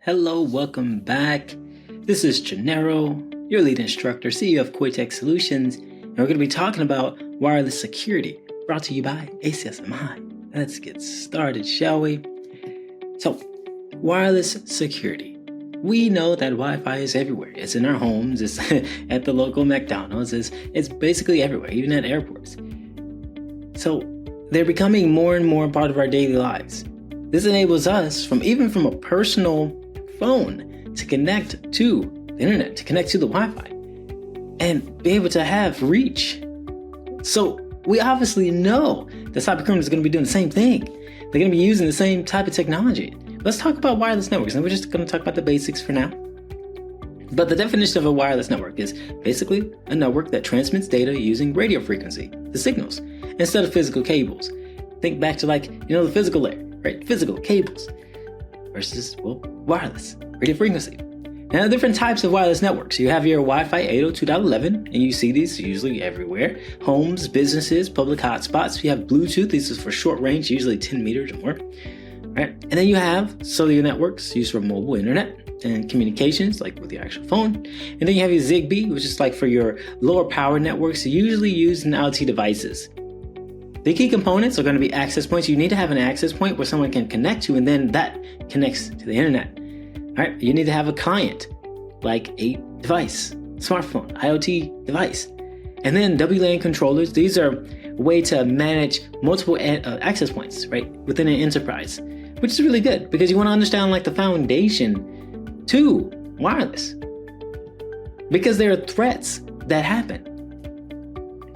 Hello, welcome back. This is Gennaro, your lead instructor, CEO of Coitech Solutions, and we're going to be talking about wireless security, brought to you by ACSMI. Let's get started, shall we? So, wireless security. We know that Wi-Fi is everywhere. It's in our homes, it's at the local McDonald's, it's basically everywhere, even at airports. So, they're becoming more and more part of our daily lives. This enables us, from a personal phone, to connect to the internet, to connect to the Wi-Fi, and be able to have reach. So we obviously know that cyber criminals are going to be doing the same thing. They're going to be using the same type of technology. Let's talk about wireless networks, and we're just going to talk about the basics for now. But the definition of a wireless network is basically a network that transmits data using radio frequency, the signals, instead of physical cables. Think back to the physical layer, right? Physical cables versus, wireless, radio frequency. Now, different types of wireless networks. You have your Wi-Fi 802.11, and you see these usually everywhere. Homes, businesses, public hotspots. You have Bluetooth. This is for short range, usually 10 meters or more. Right? And then you have cellular networks used for mobile internet and communications, like with your actual phone. And then you have your Zigbee, which is like for your lower power networks, usually used in IoT devices. The key components are going to be access points. You need to have an access point where someone can connect to, and then that connects to the internet. All right, you need to have a client, like a device, smartphone, IoT device. And then WLAN controllers. These are a way to manage multiple access points, right, within an enterprise, which is really good because you want to understand the foundation to wireless, because there are threats that happen.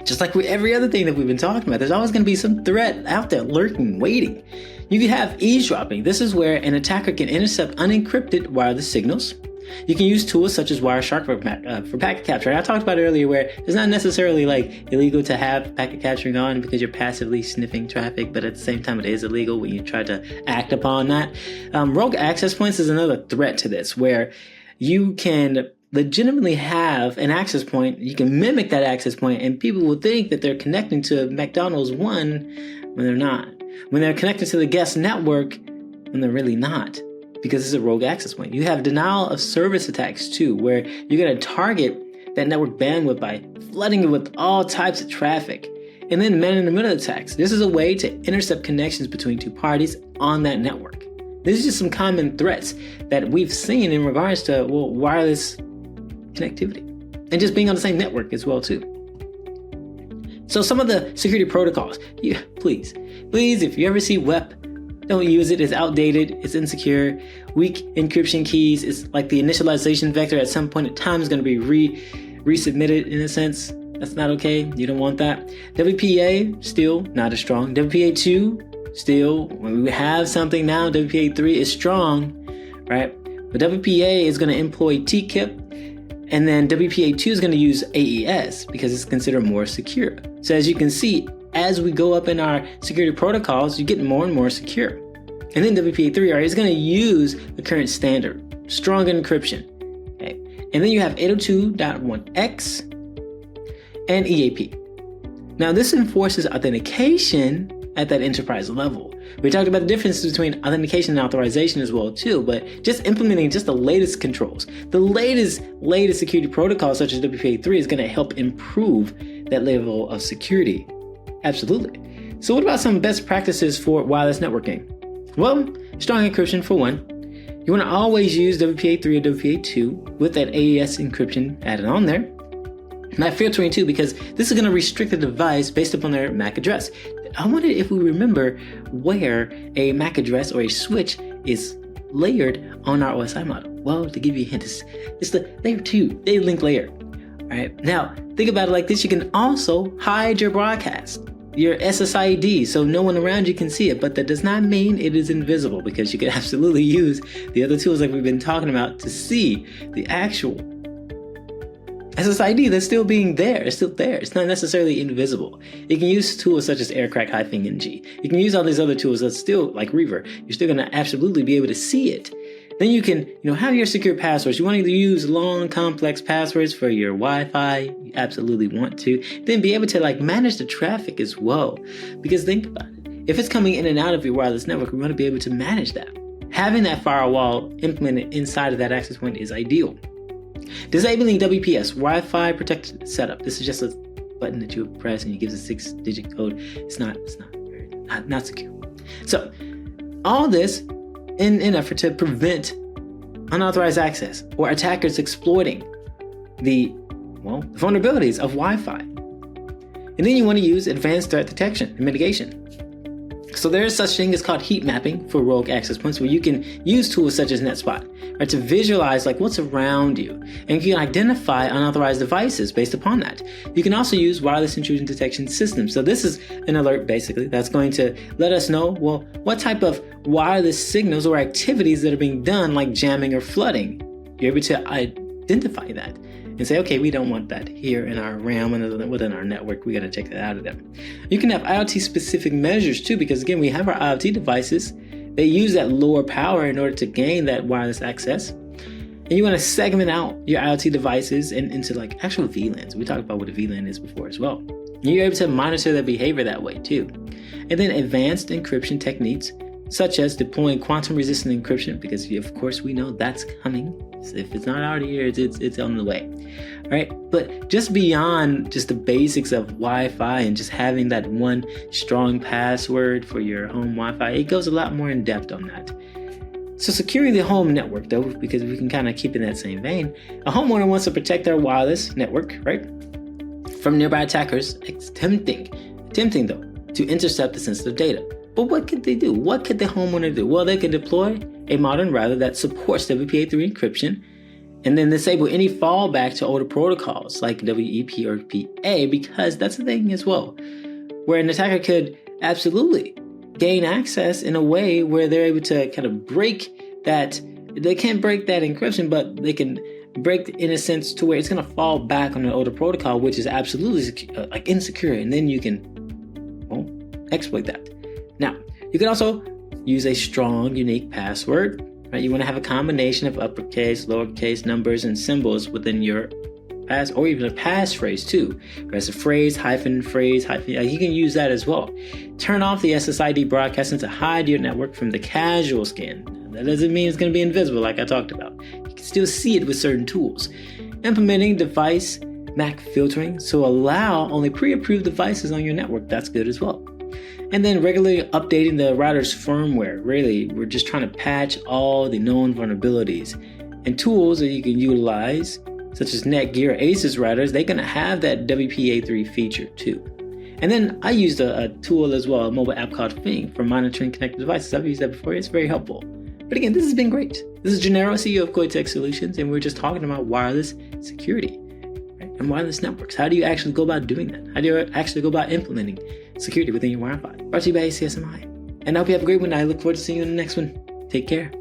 Just like with every other thing that we've been talking about, there's always going to be some threat out there lurking, waiting. You can have eavesdropping. This is where an attacker can intercept unencrypted wireless signals. You can use tools such as Wireshark for packet capture. I talked about it earlier, where it's not necessarily illegal to have packet capturing on because you're passively sniffing traffic, but at the same time it is illegal when you try to act upon that. Rogue access points is another threat to this, where you can legitimately have an access point. You can mimic that access point, and people will think that they're connecting to McDonald's one when they're not. When they're connected to the guest network when they're really not, because it's a rogue access point. You have denial of service attacks too, where you're going to target that network bandwidth by flooding it with all types of traffic. And then man-in-the-middle attacks. This is a way to intercept connections between two parties on that network. These are just some common threats that we've seen in regards to wireless connectivity and just being on the same network as well too. So some of the security protocols, please, if you ever see WEP, don't use it. It's outdated, it's insecure. Weak encryption keys, it's like the initialization vector at some point in time is going to be resubmitted in a sense. That's not okay. You don't want that. WPA, still not as strong. WPA2, still, when we have something now, WPA3 is strong, right? But WPA is going to employ TKIP, and then WPA2 is going to use AES because it's considered more secure. So as you can see, as we go up in our security protocols, you get more and more secure. And then WPA3 is going to use the current standard, strong encryption. Okay? And then you have 802.1x and EAP. Now this enforces authentication at that enterprise level. We talked about the difference between authentication and authorization as well too, but just implementing just the latest controls, the latest security protocols such as WPA3 is going to help improve that level of security. Absolutely. So what about some best practices for wireless networking? Well, strong encryption for one. You want to always use WPA3 or WPA2 with that AES encryption added on there. Not filtering too, because this is going to restrict the device based upon their MAC address. I wonder if we remember where a MAC address or a switch is layered on our OSI model. Well, to give you a hint, it's the layer 2, data link layer. All right. Now, think about it like this. You can also hide your broadcast, your SSID, so no one around you can see it, but that does not mean it is invisible, because you can absolutely use the other tools like we've been talking about to see the actual SSID that's still being there. It's still there. It's not necessarily invisible. You can use tools such as aircrack-ng. You can use all these other tools that's still like Reaver. You're still going to absolutely be able to see it. Then you can, have your secure passwords. You want to use long, complex passwords for your Wi-Fi. You absolutely want to. Then be able to manage the traffic as well. Because think about it. If it's coming in and out of your wireless network, we want to be able to manage that. having that firewall implemented inside of that access point is ideal. Disabling WPS, Wi-Fi protected setup. This is just a button that you press and it gives a 6-digit code. It's not secure. So all this in an effort to prevent unauthorized access or attackers exploiting the vulnerabilities of Wi-Fi. And then you want to use advanced threat detection and mitigation. So there is such thing as called heat mapping for rogue access points, where you can use tools such as NetSpot, right, to visualize like what's around you, and you can identify unauthorized devices based upon that. You can also use wireless intrusion detection systems. So this is an alert basically that's going to let us know, well, what type of wireless signals or activities that are being done, like jamming or flooding. You're able to identify that and say, okay, we don't want that here in our realm and within our network. We got to check that out of them. You can have IoT specific measures too, because again, we have our IoT devices. They use that lower power in order to gain that wireless access. And you want to segment out your IoT devices into like actual VLANs. We talked about what a VLAN is before as well. And you're able to monitor their behavior that way too. And then advanced encryption techniques, such as deploying quantum resistant encryption, because of course we know that's coming. So if it's not already here, it's on the way. All right, but just beyond just the basics of Wi-Fi and just having that one strong password for your home Wi-Fi, it goes a lot more in depth on that. So securing the home network though, because we can kind of keep in that same vein, a homeowner wants to protect their wireless network, right, from nearby attackers attempting though to intercept the sensitive data. But what could they do? What could the homeowner do? Well, they can deploy a modern router that supports WPA3 encryption, and then disable any fallback to older protocols like WEP or PA, because that's the thing as well, where an attacker could absolutely gain access in a way where they're able to kind of break that. They can't break that encryption, but they can break in a sense to where it's going to fall back on an older protocol, which is absolutely insecure, and then you can exploit that. Now, you can also use a strong, unique password, right? You want to have a combination of uppercase, lowercase numbers, and symbols within your pass, or even a passphrase too. There's a phrase, hyphen, you can use that as well. Turn off the SSID broadcasting to hide your network from the casual scan. That doesn't mean it's going to be invisible like I talked about. You can still see it with certain tools. Implementing device MAC filtering, so allow only pre-approved devices on your network. That's good as well. And then regularly updating the router's firmware. Really, we're just trying to patch all the known vulnerabilities. And tools that you can utilize, such as Netgear or ACES routers, they're going to have that WPA3 feature too. And then I used a tool as well, a mobile app called Fing, for monitoring connected devices. I've used that before. It's very helpful. But again, this has been great. This is Gennaro, CEO of Koitech Solutions, and we're just talking about wireless security, right? And wireless networks. How do you actually go about doing that? How do you actually go about implementing security within your Wi-Fi? Brought to you by ACSMI. And I hope you have a great one. I look forward to seeing you in the next one. Take care.